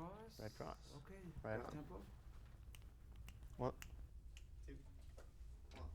cross. Red cross. Okay. Right Back on. tempo. 1, 2, 1.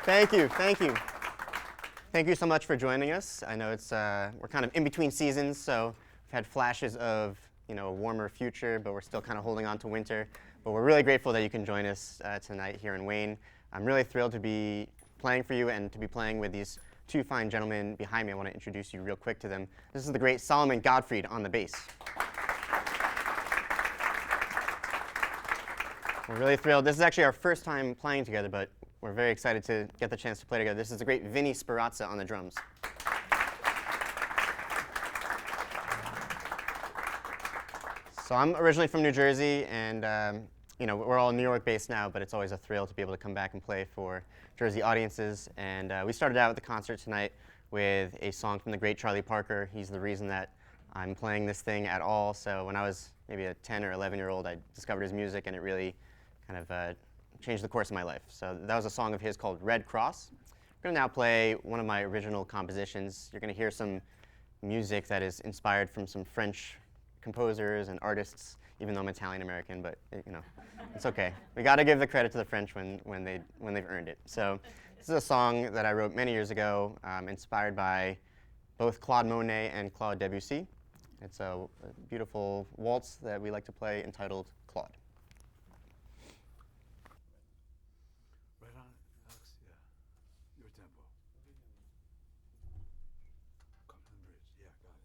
Thank you, thank you. Thank you so much for joining us. I know it's we're kind of in between seasons, so we've had flashes of a warmer future, but we're still kind of holding on to winter. But we're really grateful that you can join us tonight here in Wayne. I'm really thrilled to be playing for you and to be playing with these two fine gentlemen behind me. I want to introduce you real quick to them. This is the great Solomon Gottfried on the bass. We're really thrilled. This is actually our first time playing together, but we're very excited to get the chance to play together. This is the great Vinnie Sperrazza on the drums. So I'm originally from New Jersey, and we're all New York based now, but it's always a thrill to be able to come back and play for Jersey audiences. And we started out with the concert tonight with a song from the great Charlie Parker. He's the reason that I'm playing this thing at all. So when I was maybe a 10 or 11-year-old, I discovered his music, and it really kind of changed the course of my life. So that was a song of his called Red Cross. We're going to now play one of my original compositions. You're going to hear some music that is inspired from some French composers and artists, even though I'm Italian-American, but it's okay. We got to give the credit to the French when they've earned it. So this is a song that I wrote many years ago, inspired by both Claude Monet and Claude Debussy. It's a beautiful waltz that we like to play entitled Claude. Right on, Alex, yeah. Your tempo. Come to the bridge, yeah, got it.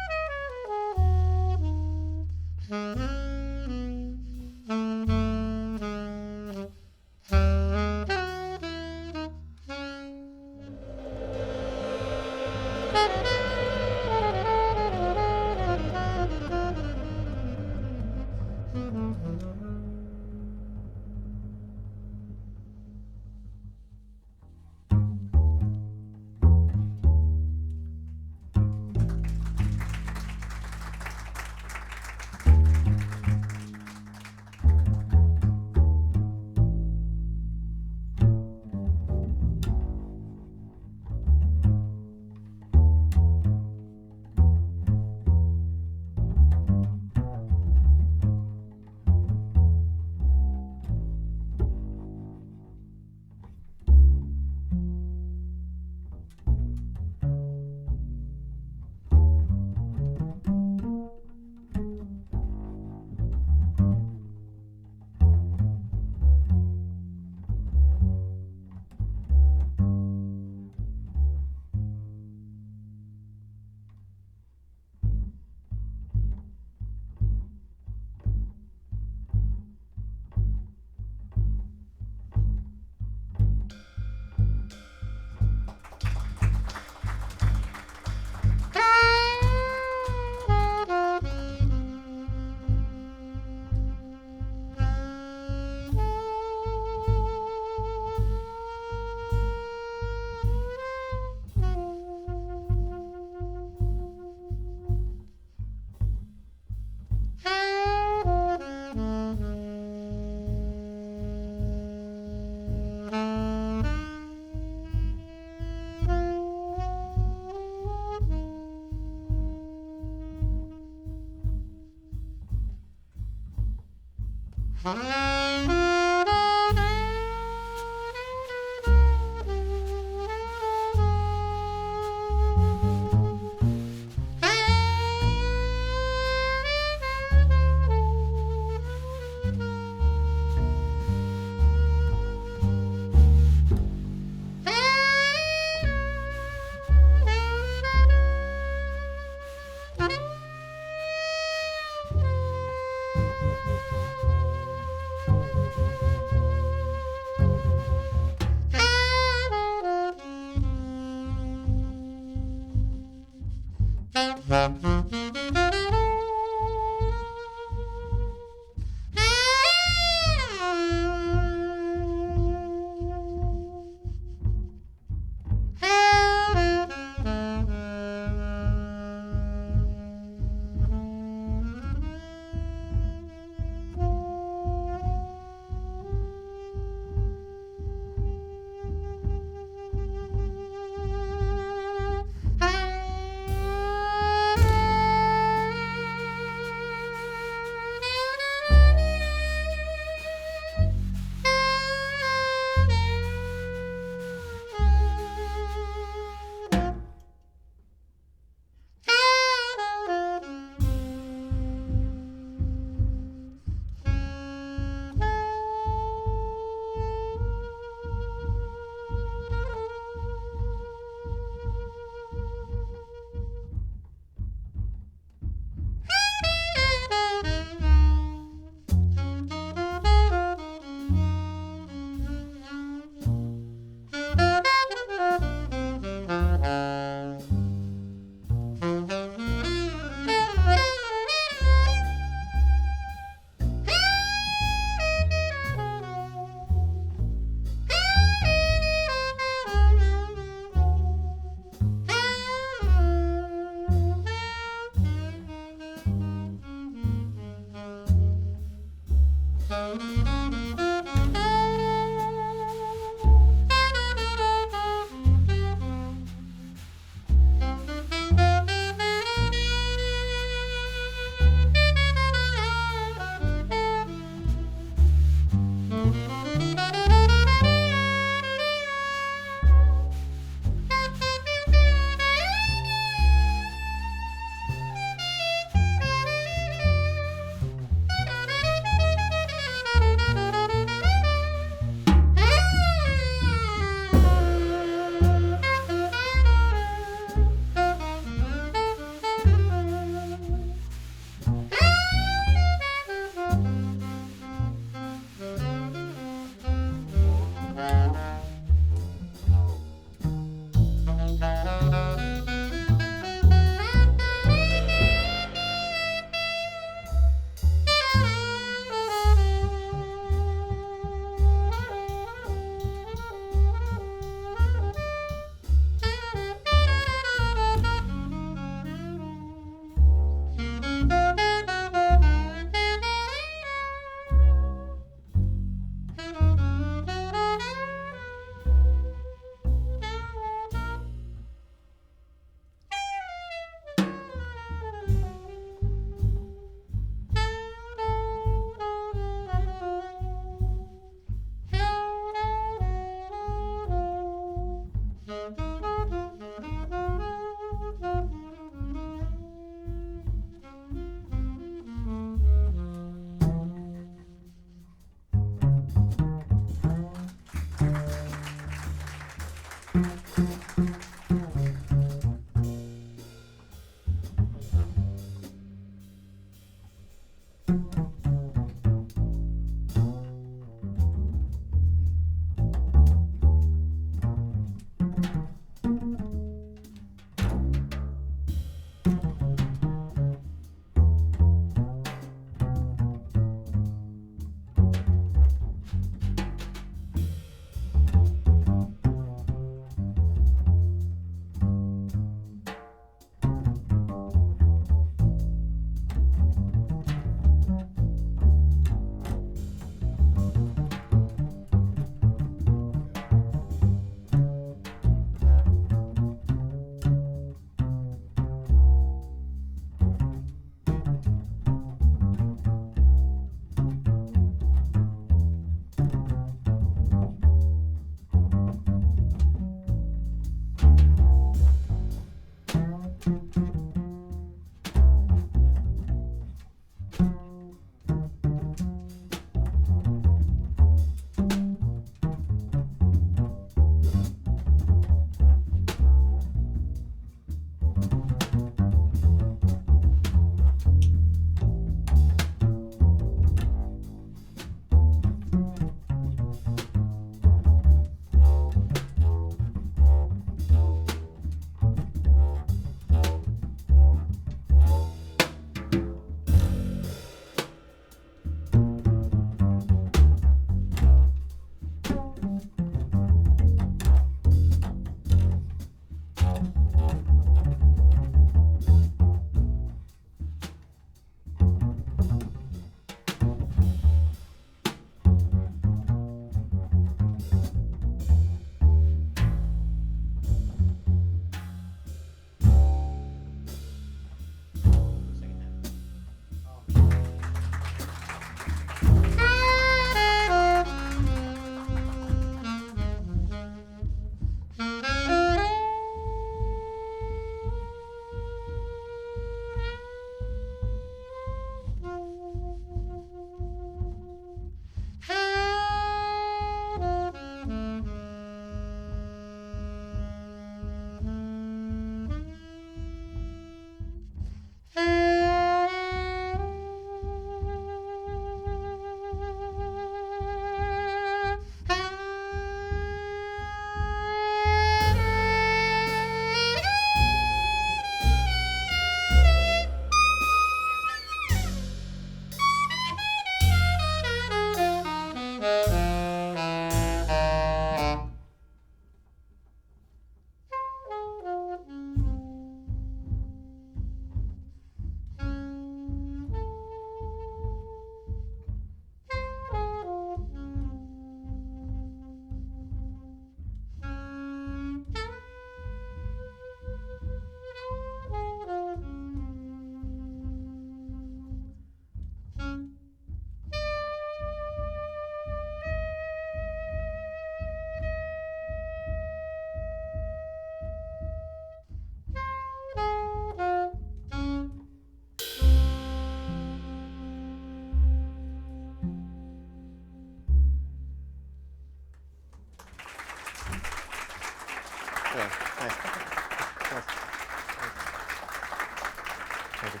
Thank you.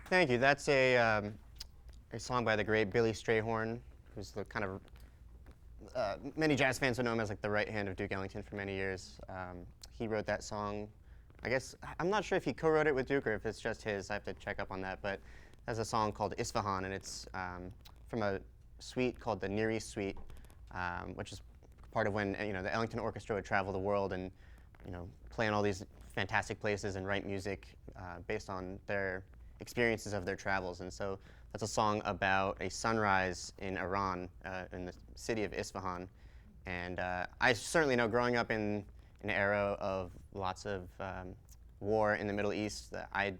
Thank you. That's a song by the great Billy Strayhorn, who's the kind of many jazz fans would know him as like the right hand of Duke Ellington for many years. He wrote that song. I guess I'm not sure if he co-wrote it with Duke or if it's just his. I have to check up on that. But there's a song called Isfahan, and it's from a suite called the Near East Suite, which is part of when the Ellington Orchestra would travel the world and play in all these fantastic places and write music based on their experiences of their travels. And so that's a song about a sunrise in Iran, in the city of Isfahan. And I certainly know, growing up in an era of lots of war in the Middle East, that I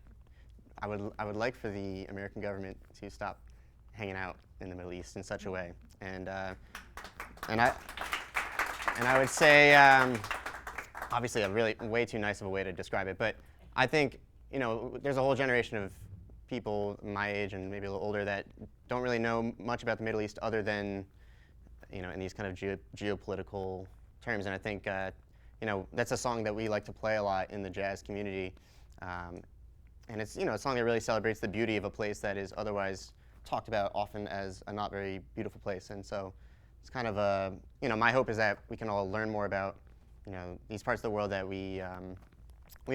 would like for the American government to stop hanging out in the Middle East in such a way. And I would say, obviously, a really way too nice of a way to describe it, but I think there's a whole generation of people my age and maybe a little older that don't really know much about the Middle East other than in these kind of geopolitical terms. And I think that's a song that we like to play a lot in the jazz community, and it's a song that really celebrates the beauty of a place that is otherwise talked about often as a not very beautiful place. And so it's kind of a my hope is that we can all learn more about these parts of the world that we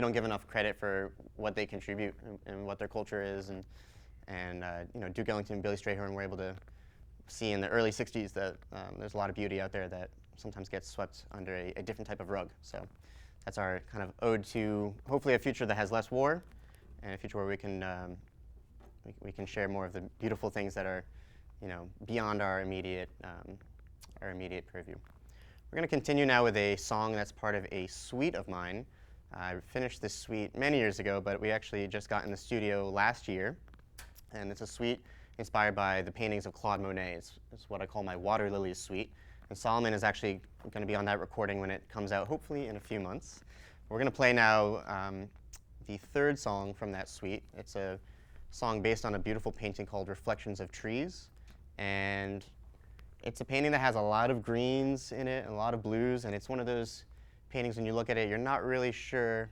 don't give enough credit for what they contribute and what their culture is. And Duke Ellington and Billy Strayhorn were able to see in the early 60s that there's a lot of beauty out there that sometimes gets swept under a different type of rug. So that's our kind of ode to hopefully a future that has less war and a future where we can share more of the beautiful things that are beyond our immediate purview. We're going to continue now with a song that's part of a suite of mine. I finished this suite many years ago, but we actually just got in the studio last year. And it's a suite inspired by the paintings of Claude Monet. It's what I call my Water Lilies suite. And Solomon is actually going to be on that recording when it comes out, hopefully in a few months. We're going to play now the third song from that suite. It's a song based on a beautiful painting called Reflections of Trees. And it's a painting that has a lot of greens in it and a lot of blues, and it's one of those paintings when you look at it, you're not really sure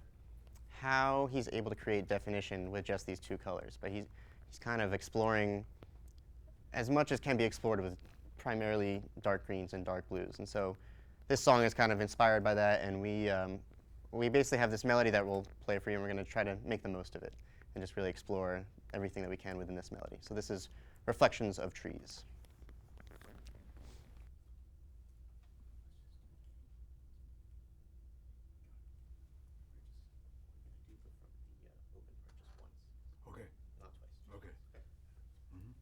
how he's able to create definition with just these two colors. But he's kind of exploring as much as can be explored with primarily dark greens and dark blues. And so this song is kind of inspired by that, and we basically have this melody that we'll play for you, and we're going to try to make the most of it and just really explore everything that we can within this melody. So this is Reflections of Trees. Okay. Not twice. Okay. Mm-hmm.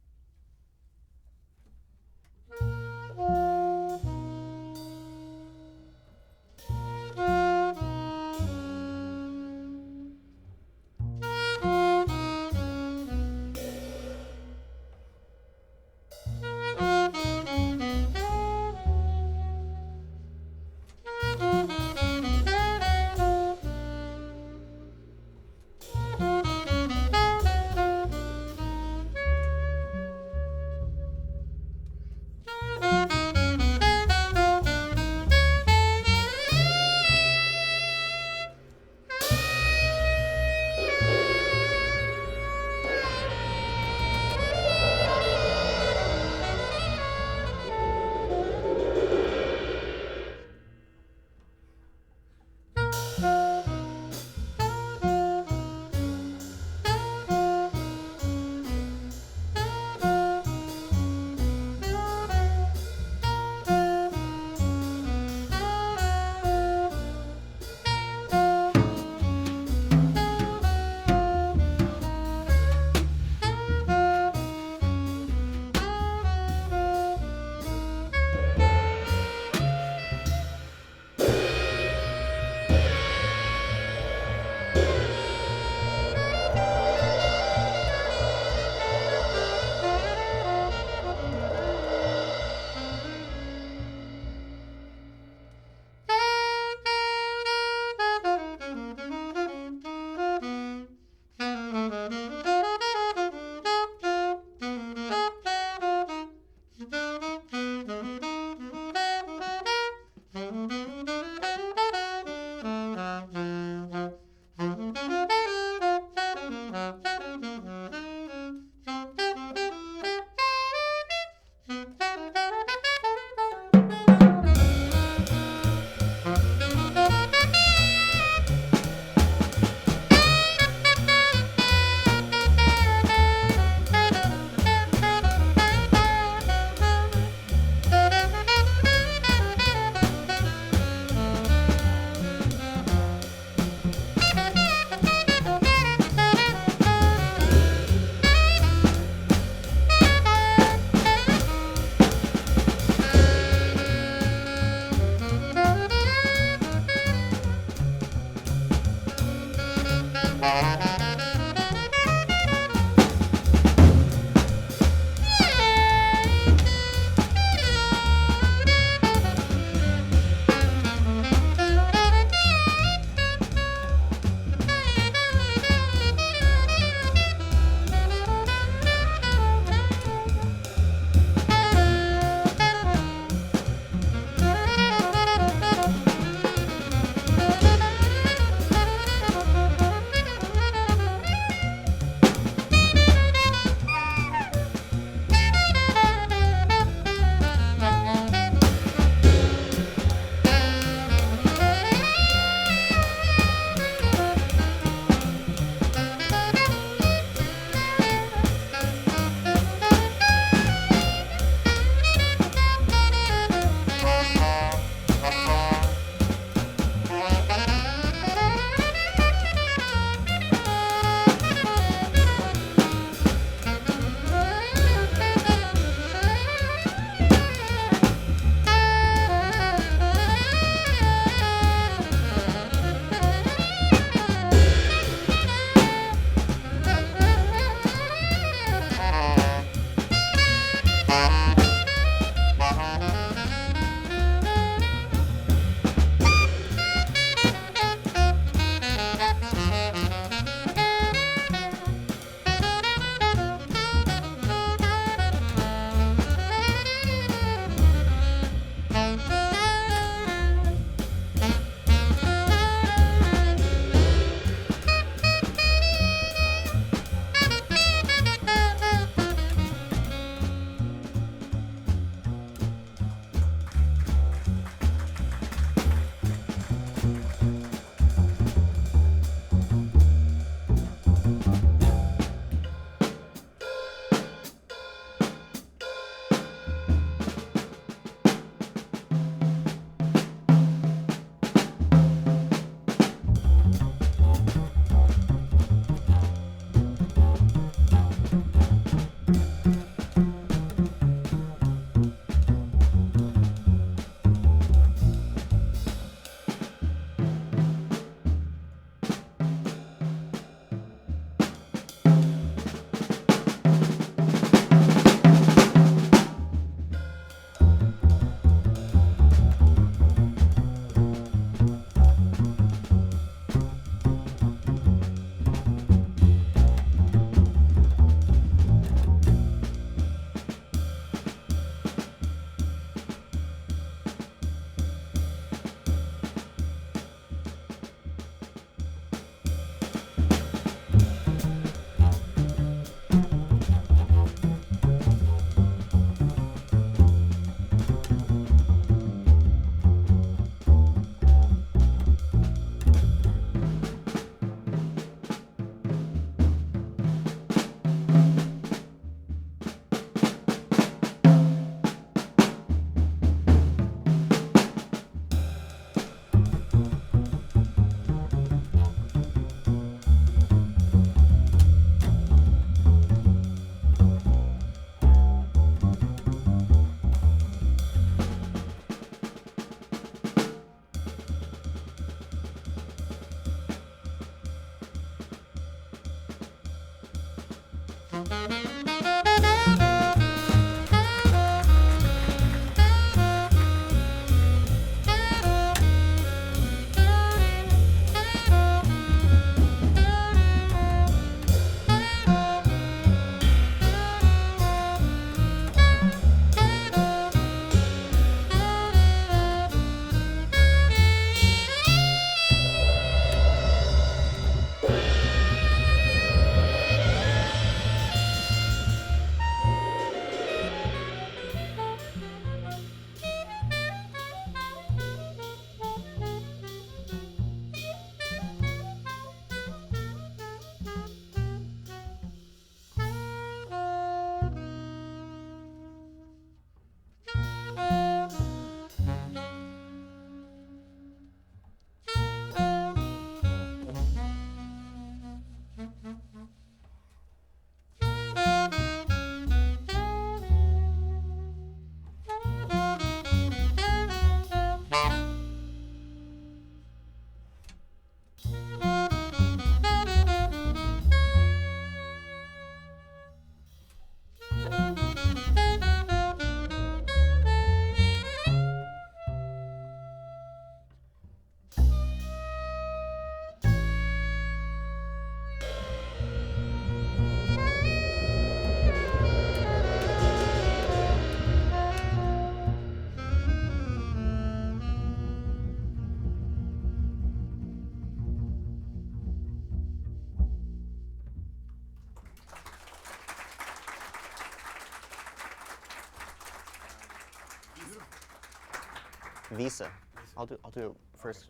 Visa. I'll do first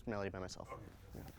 melody by myself. Okay. Second.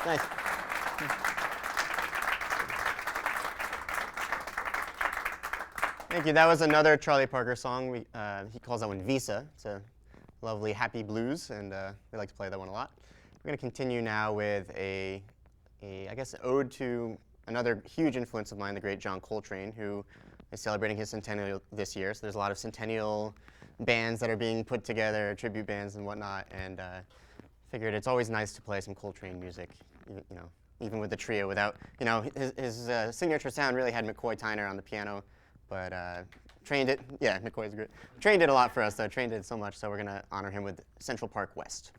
Nice. Thank you. That was another Charlie Parker song. He calls that one Visa. It's a lovely, happy blues, and we like to play that one a lot. We're going to continue now with I guess, an ode to another huge influence of mine, the great John Coltrane, who is celebrating his centennial this year. So there's a lot of centennial bands that are being put together, tribute bands and whatnot, and figured it's always nice to play some Coltrane music, even with the trio. Without, his signature sound really had McCoy Tyner on the piano, but trained it. Yeah, McCoy's great. Trained it a lot for us, though. Trained it so much, so we're gonna honor him with Central Park West.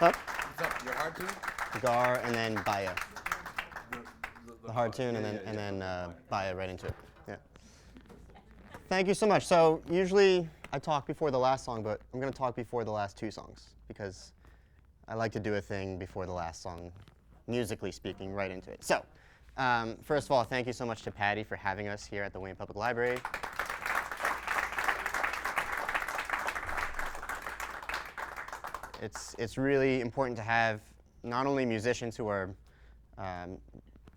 Huh? Your hard tune? Gar and then Baya. The Hard tune yeah, and yeah, then yeah. Baya right into it. Yeah. Thank you so much. So usually I talk before the last song, but I'm going to talk before the last two songs because I like to do a thing before the last song, musically speaking, right into it. So first of all, thank you so much to Patty for having us here at the Wayne Public Library. It's really important to have not only musicians who are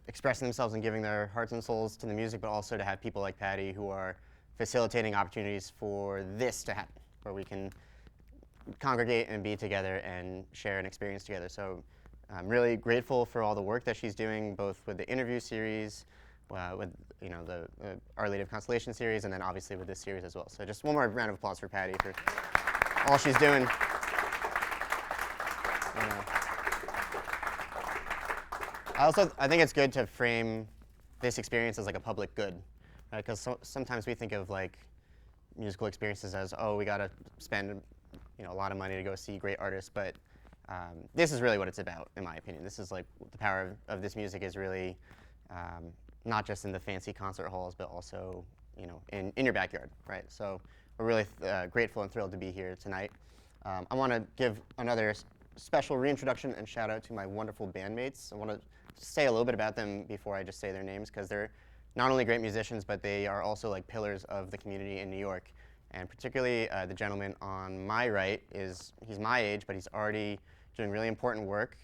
expressing themselves and giving their hearts and souls to the music, but also to have people like Patty who are facilitating opportunities for this to happen, where we can congregate and be together and share an experience together. So I'm really grateful for all the work that she's doing, both with the interview series, with the Our Lady of Constellation series, and then obviously with this series as well. So just one more round of applause for Patty for all she's doing. I think it's good to frame this experience as like a public good, right? Because sometimes we think of like musical experiences as, oh, we gotta spend a lot of money to go see great artists, but this is really what it's about, in my opinion. This is like the power of this music is really not just in the fancy concert halls, but also in your backyard, right? So we're really grateful and thrilled to be here tonight. I want to give another special reintroduction and shout out to my wonderful bandmates. I want to say a little bit about them before I just say their names, because they're not only great musicians, but they are also like pillars of the community in New York. And particularly the gentleman on my right he's my age, but he's already doing really important work.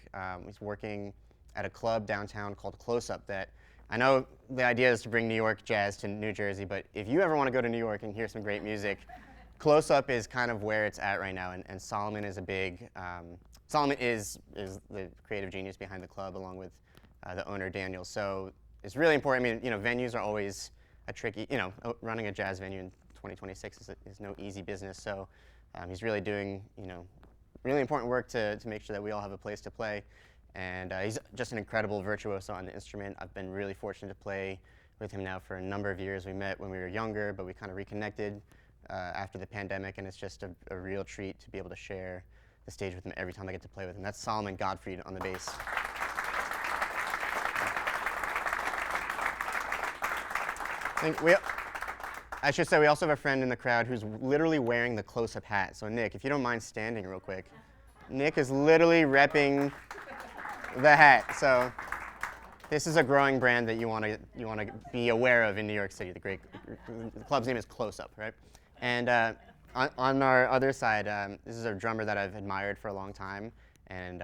He's working at a club downtown called Close Up that I know the idea is to bring New York jazz to New Jersey, but if you ever want to go to New York and hear some great music, Close Up is kind of where it's at right now, and Solomon is a big, Solomon is the creative genius behind the club along with the owner Daniel. So it's really important. I mean, venues are always a tricky, running a jazz venue in 2026 is no easy business. So he's really doing, really important work to make sure that we all have a place to play. And he's just an incredible virtuoso on the instrument. I've been really fortunate to play with him now for a number of years. We met when we were younger, but we kind of reconnected after the pandemic, and it's just a real treat to be able to share the stage with him every time I get to play with him. That's Solomon Gottfried on the bass. I should say we also have a friend in the crowd who's literally wearing the Close-Up hat. So Nick, if you don't mind standing real quick. Nick is literally repping the hat. So this is a growing brand that you want to be aware of in New York City. The club's name is Close Up, right? And on our other side, this is a drummer that I've admired for a long time, and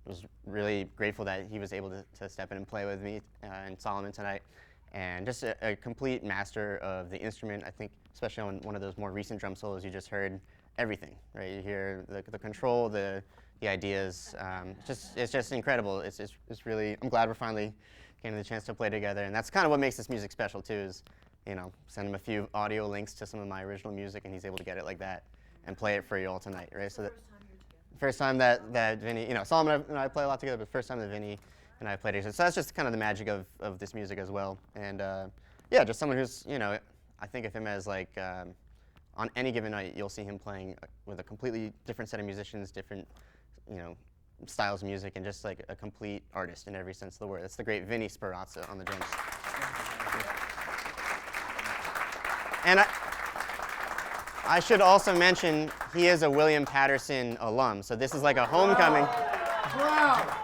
was really grateful that he was able to step in and play with me and Solomon tonight. And just a complete master of the instrument. I think, especially on one of those more recent drum solos, you just heard everything, right? You hear the control, the ideas. It's just incredible. It's really. I'm glad we're finally getting the chance to play together, and that's kind of what makes this music special too. Is send him a few audio links to some of my original music, and he's able to get it like that and play it for you all tonight, right? So first time that Vinnie, Solomon and I play a lot together, but first time that Vinnie and I played it. So that's just kind of the magic of this music as well. And yeah, just someone who's, I think of him as like, on any given night, you'll see him playing with a completely different set of musicians, different, styles of music, and just like a complete artist in every sense of the word. That's the great Vinnie Sperrazza on the drums. And I should also mention, he is a William Patterson alum, so this is like a homecoming. Wow.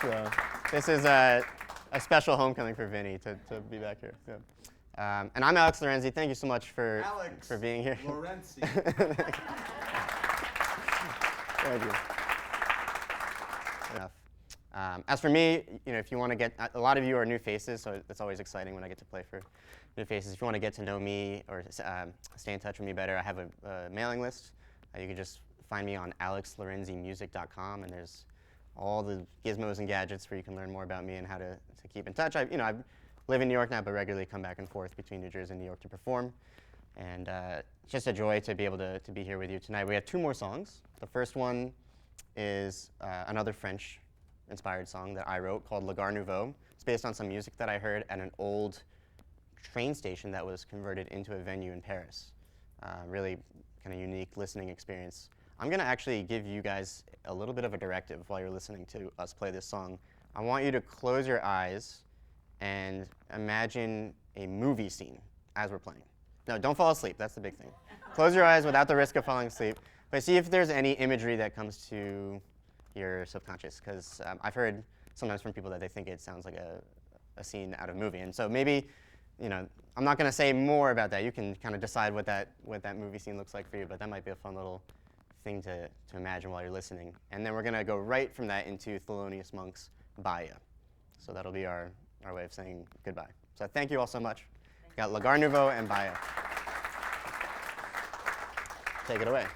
So this is a special homecoming for Vinnie to be back here. Yeah. And I'm Alex Laurenzi. Thank you so much for being here. Laurenzi. Thank you. Enough. As for me, if you want to get, a lot of you are new faces, so it's always exciting when I get to play for new faces. If you want to get to know me or stay in touch with me better, I have a mailing list. You can just find me on alexlorenzimusic.com, and there's all the gizmos and gadgets where you can learn more about me and how to keep in touch. I live in New York now, but regularly come back and forth between New Jersey and New York to perform. And it's just a joy to be able to be here with you tonight. We have 2 more songs. The first one is another French-inspired song that I wrote called Le Gare Nouveau. It's based on some music that I heard at an old train station that was converted into a venue in Paris. Really kind of unique listening experience. I'm going to actually give you guys a little bit of a directive while you're listening to us play this song. I want you to close your eyes and imagine a movie scene as we're playing. No, don't fall asleep. That's the big thing. Close your eyes without the risk of falling asleep. But see if there's any imagery that comes to your subconscious, because I've heard sometimes from people that they think it sounds like a scene out of a movie. And so maybe, I'm not going to say more about that. You can kind of decide what that movie scene looks like for you, but that might be a fun little thing to imagine while you're listening. And then we're going to go right from that into Thelonious Monk's Baya. So that'll be our way of saying goodbye. So thank you all so much. We've got Le Gare Nouveau and Baya. take it away.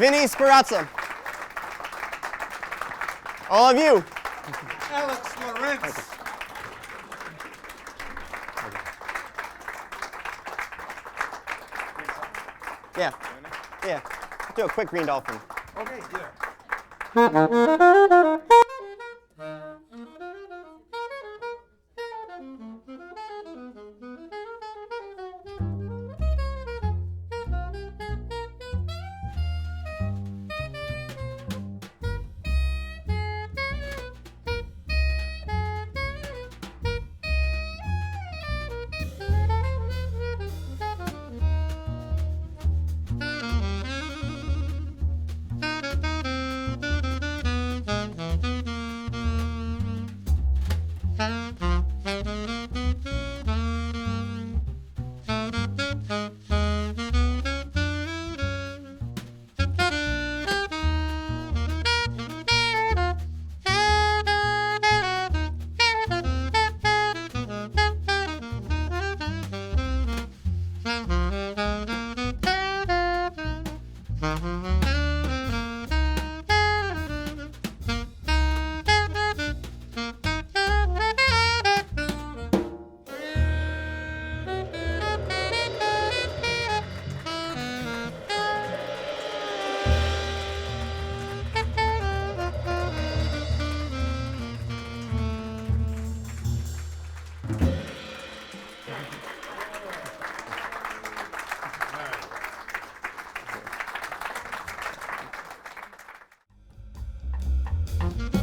Vinnie Sperrazza. All of you. Alex Laurenzi. Yeah. Yeah. Do a quick Green Dolphin. Okay, good. Thank you.